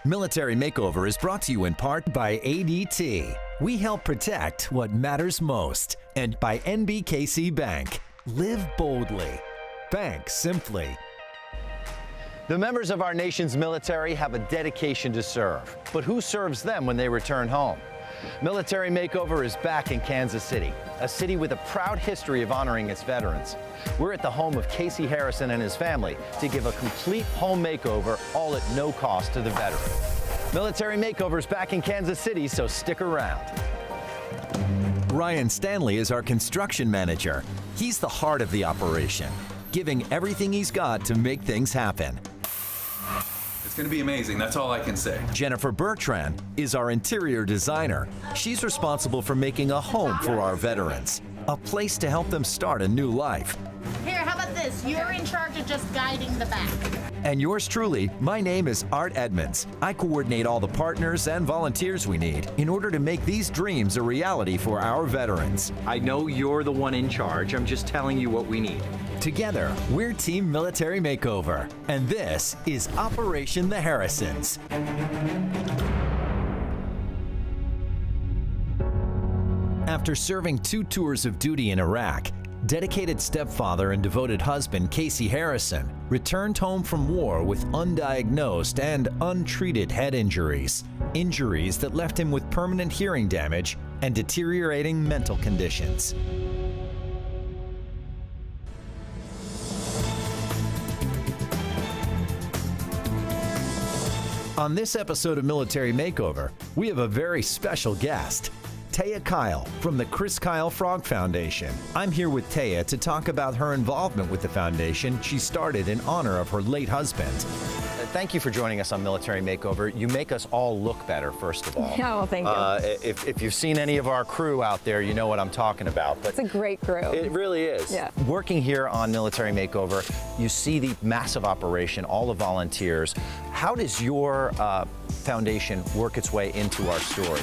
Military Makeover is brought to you in part by ADT. We help protect what matters most. And by NBKC Bank. Live boldly. Bank simply. The members of our nation's military have a dedication to serve. But who serves them when they return home? Military Makeover is back in Kansas City, a city with a proud history of honoring its veterans. We're at the home of Casey Harrison and his family to give a complete home makeover, all at no cost to the veteran. Military Makeover is back in Kansas City, so stick around. Ryan Stanley is our construction manager. He's the heart of the operation, giving everything he's got to make things happen. It's going to be amazing, that's all I can say. Jennifer Bertrand is our interior designer. She's responsible for making a home for our veterans, a place to help them start a new life. Here, how about this? You're in charge of just guiding the back. And yours truly, my name is Art Edmonds. I coordinate all the partners and volunteers we need in order to make these dreams a reality for our veterans. I know you're the one in charge. I'm just telling you what we need. Together, we're Team Military Makeover, and this is Operation the Harrisons. After serving 2 tours of duty in Iraq, dedicated stepfather and devoted husband Casey Harrison returned home from war with undiagnosed and untreated head injuries. Injuries that left him with permanent hearing damage and deteriorating mental conditions. On this episode of Military Makeover, we have a very special guest. Taya Kyle from the Chris Kyle Frog Foundation. I'm here with Taya to talk about her involvement with the foundation she started in honor of her late husband. Thank you for joining us on Military Makeover. You make us all look better, first of all. Yeah, well, thank you. If you've seen any of our crew out there, you know what I'm talking about. But it's a great crew. It really is. Yeah. Working here on Military Makeover, you see the massive operation, all the volunteers. How does your foundation work its way into our story?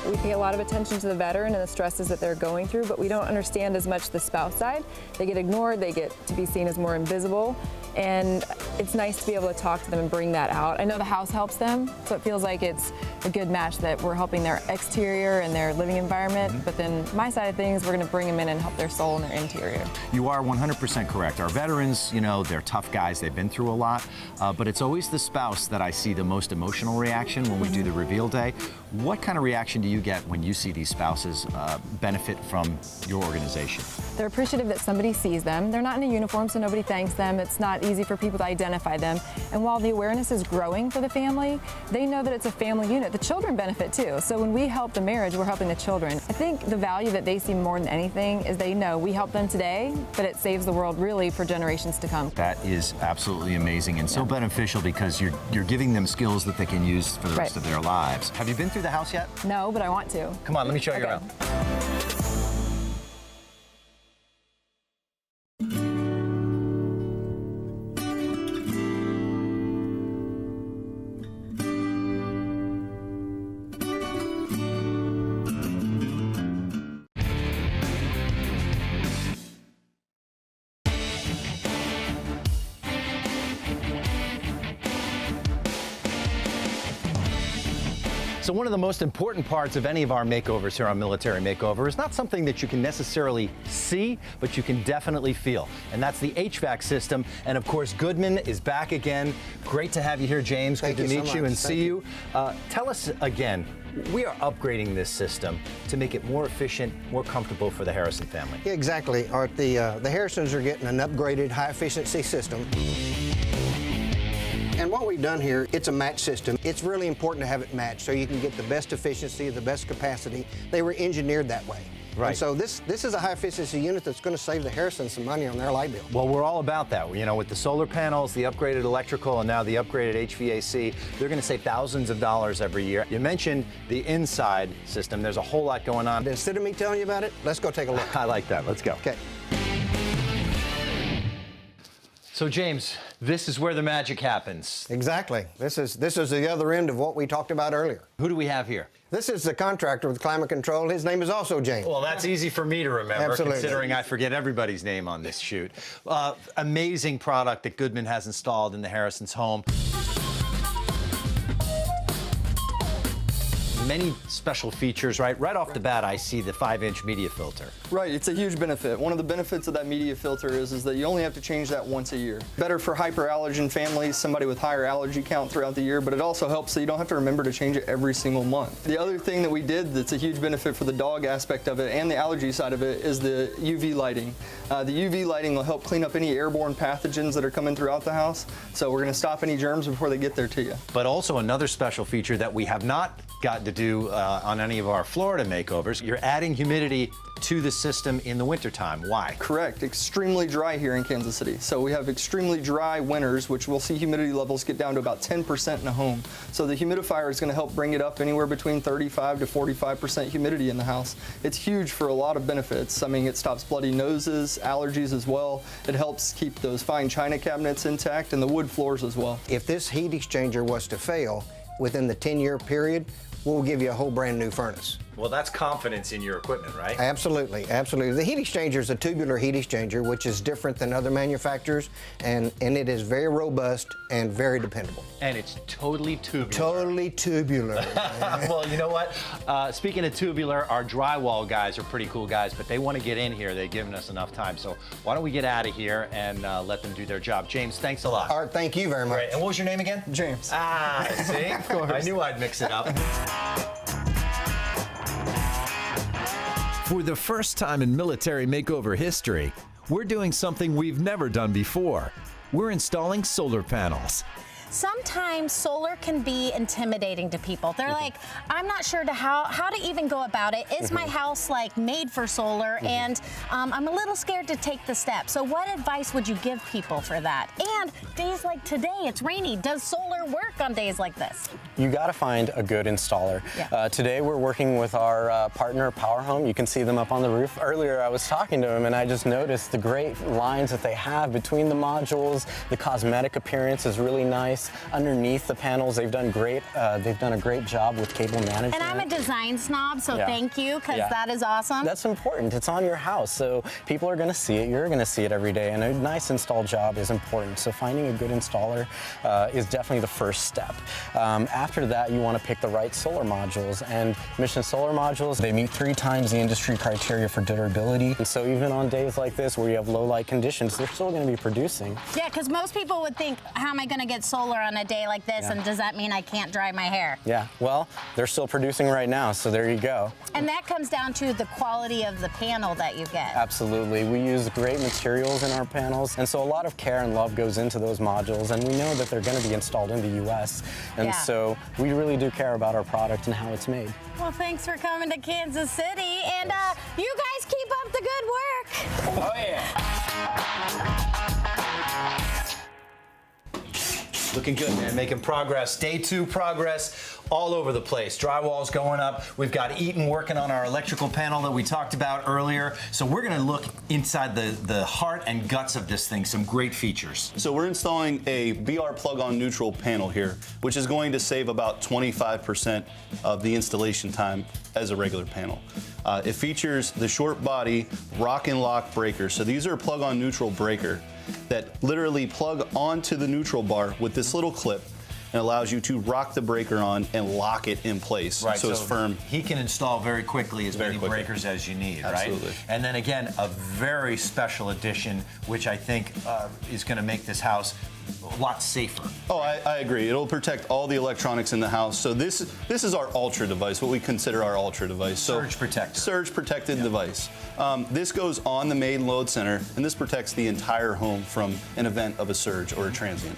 We pay a lot of attention to the veteran and the stresses that they're going through, but we don't understand as much the spouse side. They get ignored, they get to be seen as more invisible, and it's nice to be able to talk to them and bring that out. I know the house helps them, so it feels like it's a good match that we're helping their exterior and their living environment, but then my side of things, we're gonna bring them in and help their soul and their interior. You are 100% correct. Our veterans, you know, they're tough guys, they've been through a lot, but it's always the spouse that I see the most emotional reaction when we do the reveal day. What kind of reaction do you get when you see these spouses benefit from your organization? They're appreciative that somebody sees them. They're not in a uniform, so nobody thanks them. It's not easy for people to identify them. And while the awareness is growing for the family, they know that it's a family unit. The children benefit too. So when we help the marriage, we're helping the children. I think the value that they see more than anything is they know we help them today, but it saves the world really for generations to come. That is absolutely amazing and so beneficial because you're giving them skills that they can use for the rest of their lives. Have you been through the house yet? No, but I want to. Come on, let me show you around. So one of the most important parts of any of our makeovers here on Military Makeover is not something that you can necessarily see, but you can definitely feel. And that's the HVAC system. And of course, Goodman is back again. Great to have you here, James. Good to meet you and see you. Tell us again, we are upgrading this system to make it more efficient, more comfortable for the Harrison family. Yeah, exactly, Art. The Harrisons are getting an upgraded high-efficiency system. And what we've done here, it's a match system. It's really important to have it matched so you can get the best efficiency, the best capacity. They were engineered that way. Right. And so this is a high-efficiency unit that's going to save the Harrisons some money on their light bill. Well, we're all about that. You know, with the solar panels, the upgraded electrical, and now the upgraded HVAC, they're going to save thousands of dollars every year. You mentioned the inside system. There's a whole lot going on. Instead of me telling you about it, let's go take a look. I like that. Let's go. Okay. So James, this is where the magic happens. Exactly. This is the other end of what we talked about earlier. Who do we have here? This is the contractor with climate control. His name is also James. Well, that's easy for me to remember, Absolutely. considering I forget everybody's name on this shoot. Amazing product that Goodman has installed in the Harrison's home. Many special features, right? Right off the bat, I see the 5-inch media filter. Right, it's a huge benefit. One of the benefits of that media filter is that you only have to change that once a year. Better for hyperallergen families, somebody with higher allergy count throughout the year, but it also helps so you don't have to remember to change it every single month. The other thing that we did that's a huge benefit for the dog aspect of it and the allergy side of it is the UV lighting. The UV lighting will help clean up any airborne pathogens that are coming throughout the house, so we're going to stop any germs before they get there to you. But also another special feature that we have not gotten to do on any of our Florida makeovers, you're adding humidity to the system in the wintertime. Why? Correct. Extremely dry here in Kansas City. So we have extremely dry winters, which we'll see humidity levels get down to about 10% in a home. So the humidifier is going to help bring it up anywhere between 35 to 45% humidity in the house. It's huge for a lot of benefits. I mean, it stops bloody noses, allergies as well. It helps keep those fine china cabinets intact and the wood floors as well. If this heat exchanger was to fail within the 10-year period, we'll give you a whole brand new furnace. Well, that's confidence in your equipment, right? Absolutely, absolutely. The heat exchanger is a tubular heat exchanger, which is different than other manufacturers, and it is very robust and very dependable. And it's totally tubular. Totally tubular. Well, you know what? Speaking of tubular, our drywall guys are pretty cool guys, but they want to get in here. They've given us enough time. So why don't we get out of here and let them do their job. James, thanks a lot. Art, thank you very much. Great. And what was your name again? James. Ah, see? Of course. I knew I'd mix it up. For the first time in military makeover history, we're doing something we've never done before. We're installing solar panels. Sometimes solar can be intimidating to people. They're like, I'm not sure how to even go about it. Is my house like made for solar? And I'm a little scared to take the step. So what advice would you give people for that? And days like today, it's rainy. Does solar work on days like this? You got to find a good installer. Yeah. Today we're working with our partner Power Home. You can see them up on the roof. Earlier I was talking to them and I just noticed the great lines that they have between the modules. The cosmetic appearance is really nice. Underneath the panels, they've done great. They've done a great job with cable management. And I'm a design snob, so Yeah. thank you, because Yeah. that is awesome. That's important. It's on your house, so people are going to see it. You're going to see it every day, and a nice install job is important. So finding a good installer is definitely the first step. After that, you want to pick the right solar modules. And Mission solar modules, they meet 3 times the industry criteria for durability. And so even on days like this where you have low light conditions, they're still going to be producing. Yeah, because most people would think, how am I going to get solar on a day like this, Yeah. and does that mean I can't dry my hair? Yeah, well, they're still producing right now, so there you go. And that comes down to the quality of the panel that you get. Absolutely. We use great materials in our panels, and so a lot of care and love goes into those modules, and we know that they're going to be installed in the U.S., and Yeah. so we really do care about our product and how it's made. Well, thanks for coming to Kansas City, and you guys keep up the good work. Oh, yeah. Looking good, man. Making progress. Day 2 progress all over the place. Drywall's going up. We've got Eaton working on our electrical panel that we talked about earlier. So we're going to look inside the heart and guts of this thing. Some great features. So we're installing a BR plug-on neutral panel here, which is going to save about 25% of the installation time as a regular panel. It features the short body rock and lock breaker. So these are a plug-on neutral breaker that literally plug onto the neutral bar with this little clip and allows you to rock the breaker on and lock it in place. Right, so it's firm. He can install very quickly as many quickly. breakers as you need, Absolutely. right? And then again, a very special addition, which I think is going to make this house a lot safer. Oh, I agree. It'll protect all the electronics in the house. So this is our ultra device, what we consider our ultra device. So Surge protector. Surge protected device. This goes on the main load center, and this protects the entire home from an event of a surge or a transient.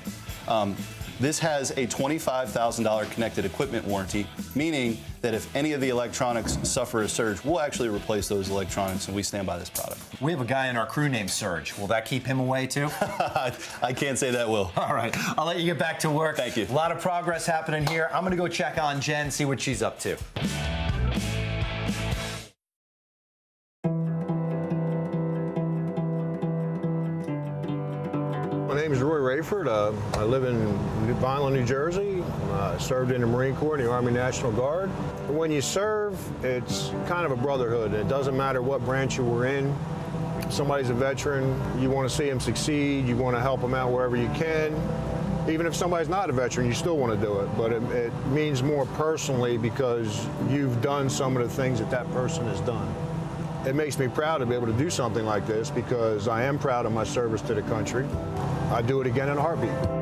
This has a $25,000 connected equipment warranty, meaning that if any of the electronics suffer a surge, we'll actually replace those electronics, and we stand by this product. We have a guy in our crew named Surge. Will that keep him away too? I can't say that will. All right, I'll let you get back to work. Thank you. A lot of progress happening here. I'm gonna go check on Jen, see what she's up to. My name is I live in Vineland, New Jersey. Served in the Marine Corps and the Army National Guard. When you serve, it's kind of a brotherhood. It doesn't matter what branch you were in. If somebody's a veteran, you want to see them succeed. You want to help them out wherever you can. Even if somebody's not a veteran, you still want to do it. But it means more personally because you've done some of the things that that person has done. It makes me proud to be able to do something like this because I am proud of my service to the country. I'd do it again in a heartbeat.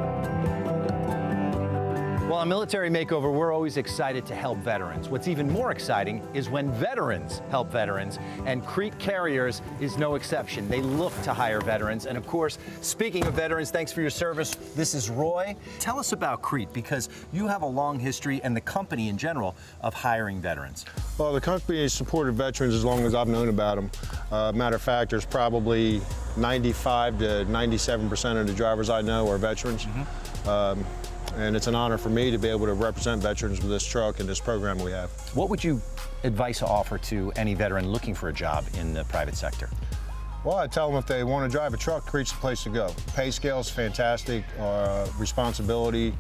Well, on Military Makeover, we're always excited to help veterans. What's even more exciting is when veterans help veterans, and Crete Carriers is no exception. They look to hire veterans. And of course, speaking of veterans, thanks for your service. This is Roy. Tell us about Crete, because you have a long history, and the company in general, of hiring veterans. Well, the company has supported veterans as long as I've known about them. Matter of fact, there's probably 95 to 97% of the drivers I know are veterans. And it's an honor for me to be able to represent veterans with this truck and this program we have. What would you advice offer to any veteran looking for a job in the private sector? Well, I tell them if they want to drive a truck, Crete's the place to go. Pay scale's fantastic. Responsibility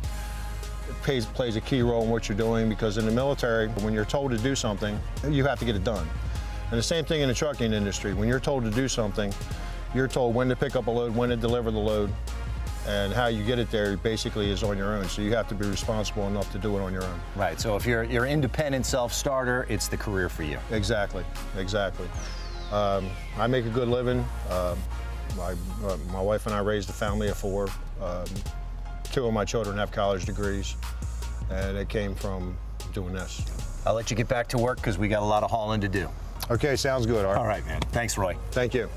plays a key role in what you're doing, because in the military, when you're told to do something, you have to get it done. And the same thing in the trucking industry. When you're told to do something, you're told when to pick up a load, when to deliver the load, and how you get it there basically is on your own. So you have to be responsible enough to do it on your own. Right, so if you're independent self-starter, it's the career for you. Exactly, exactly. I make a good living. My wife and I raised a family of 4. 2 of my children have college degrees, and it came from doing this. I'll let you get back to work because we got a lot of hauling to do. Okay, sounds good, Art. All right, man. Thanks, Roy. Thank you.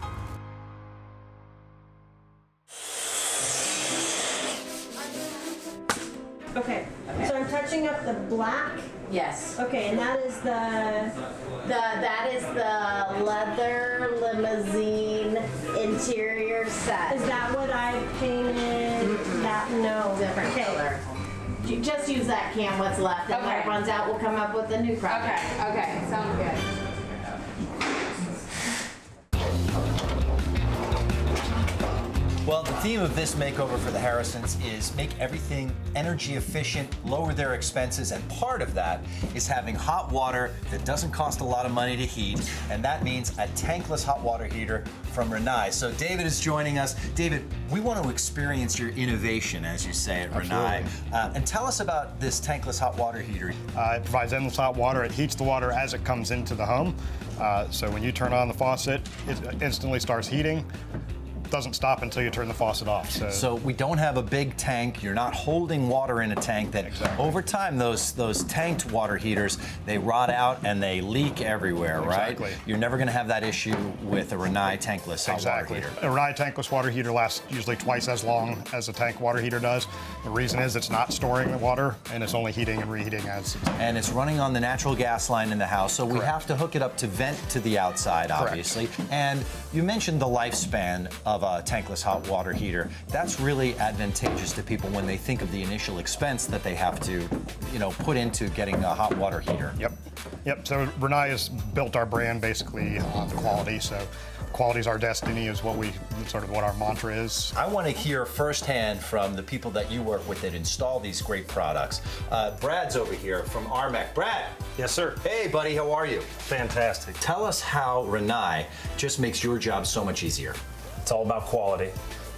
Okay, so I'm touching up the black. Yes. Okay, and that is That is the leather limousine interior set. Is that what I painted? That no. Different color. You just use that can what's left, and when it runs out, we'll come up with a new product. Okay, sounds good. Well, the theme of this makeover for the Harrisons is make everything energy efficient, lower their expenses, and part of that is having hot water that doesn't cost a lot of money to heat, and that means a tankless hot water heater from Rinnai. So David is joining us. David, we want to experience your innovation, as you say, at Rinnai. And tell us about this tankless hot water heater. It provides endless hot water. It heats the water as it comes into the home. So when you turn on the faucet, it instantly starts heating. Doesn't stop until you turn the faucet off. So we don't have a big tank. You're not holding water in a tank that over time those tanked water heaters, they rot out and they leak everywhere, right? Exactly. You're never going to have that issue with a Rinnai tankless hot water heater. A Rinnai tankless water heater lasts usually twice as long as a tank water heater does. The reason is it's not storing the water and it's only heating and reheating as. And it's running on the natural gas line in the house, so we have to hook it up to vent to the outside, obviously. And you mentioned the lifespan of a tankless hot water heater. That's really advantageous to people when they think of the initial expense that they have to, put into getting a hot water heater. Yep. So Rinnai has built our brand basically on quality. So quality's our destiny is what our mantra is. I want to hear firsthand from the people that you work with that install these great products. Brad's over here from RMEC. Brad. Yes, sir. Hey, buddy, how are you? Fantastic. Tell us how Rinnai just makes your job so much easier. It's all about quality.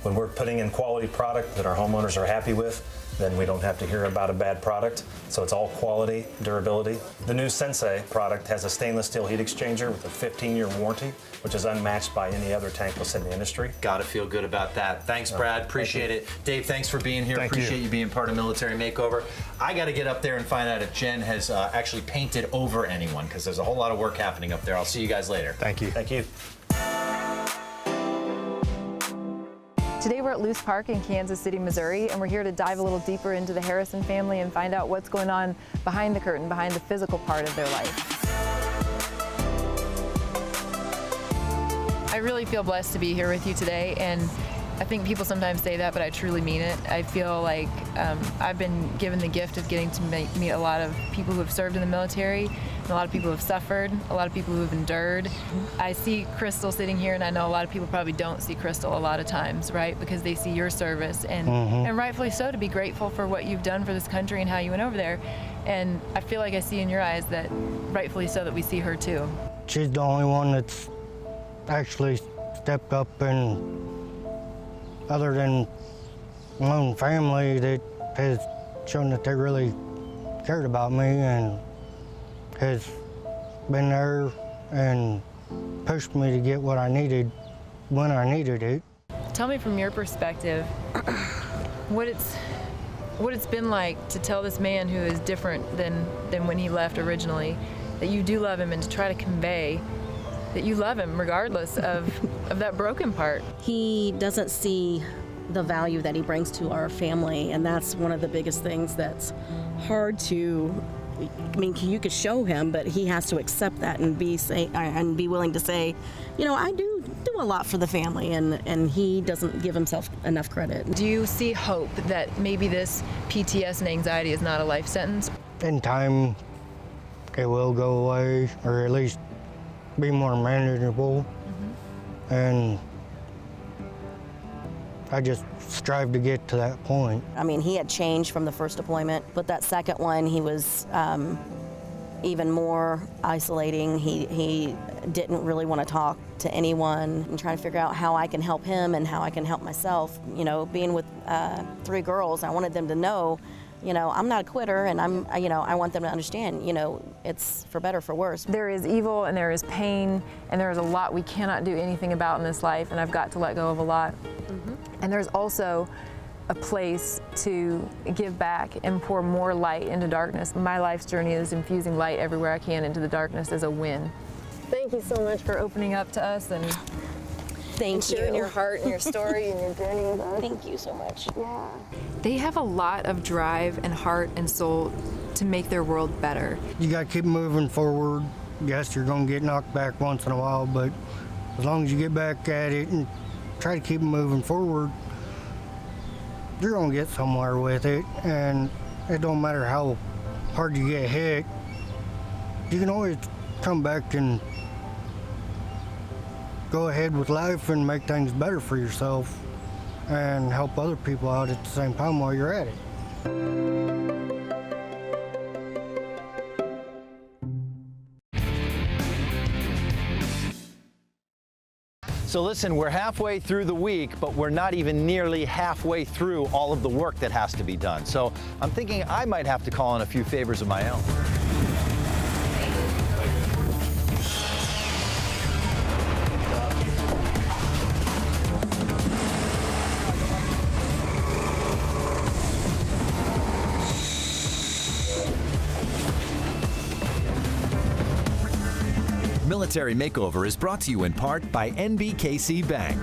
When we're putting in quality product that our homeowners are happy with, then we don't have to hear about a bad product. So it's all quality, durability. The new Sensei product has a stainless steel heat exchanger with a 15-year warranty, which is unmatched by any other tankless in the industry. Got to feel good about that. Thanks, Brad. Appreciate it. Dave, thanks for being here. Appreciate you being part of Military Makeover. I got to get up there and find out if Jen has actually painted over anyone, because there's a whole lot of work happening up there. I'll see you guys later. Thank you. Thank you. Today we're at Luce Park in Kansas City, Missouri, and we're here to dive a little deeper into the Harrison family and find out what's going on behind the curtain, behind the physical part of their life. I really feel blessed to be here with you today, and I think people sometimes say that, but I truly mean it. I feel like I've been given the gift of getting to meet a lot of people who have served in the military, and a lot of people who have suffered, a lot of people who have endured. I see Crystal sitting here, and I know a lot of people probably don't see Crystal a lot of times, right? Because they see your service, and rightfully so, to be grateful for what you've done for this country and how you went over there. And I feel like I see in your eyes that rightfully so that we see her too. She's the only one that's actually stepped up, and other than my own family, that has shown that they really cared about me and has been there and pushed me to get what I needed when I needed it. Tell me from your perspective what it's been like to tell this man who is different than when he left originally that you do love him, and to try to convey that you love him regardless of that broken part. He doesn't see the value that he brings to our family, and that's one of the biggest things that's hard to, I mean, you could show him, but he has to accept that and be willing to say, you know, I do a lot for the family, and he doesn't give himself enough credit. Do you see hope that maybe this PTS and anxiety is not a life sentence? In time, it will go away, or at least be more manageable. And I just strive to get to that point. I mean, he had changed from the first deployment, but that second one, he was even more isolating. He didn't really want to talk to anyone, and trying to figure out how I can help him and how I can help myself. You know, being with 3 girls, I wanted them to know, you know, I'm not a quitter, and I want them to understand, you know, it's for better, for worse. There is evil and there is pain, and there is a lot we cannot do anything about in this life, and I've got to let go of a lot. And there's also a place to give back and pour more light into darkness. My life's journey is infusing light everywhere I can into the darkness as a win. Thank you so much for opening up to us and sharing your heart and your story and your journey with us. Thank you so much. Yeah. They have a lot of drive and heart and soul to make their world better. You gotta keep moving forward. Yes, you're gonna get knocked back once in a while, but as long as you get back at it and try to keep moving forward, you're gonna get somewhere with it. And it don't matter how hard you get hit, you can always come back and go ahead with life and make things better for yourself and help other people out at the same time while you're at it. So listen, we're halfway through the week, but we're not even nearly halfway through all of the work that has to be done. So I'm thinking I might have to call in a few favors of my own. Military Makeover is brought to you in part by NBKC Bank.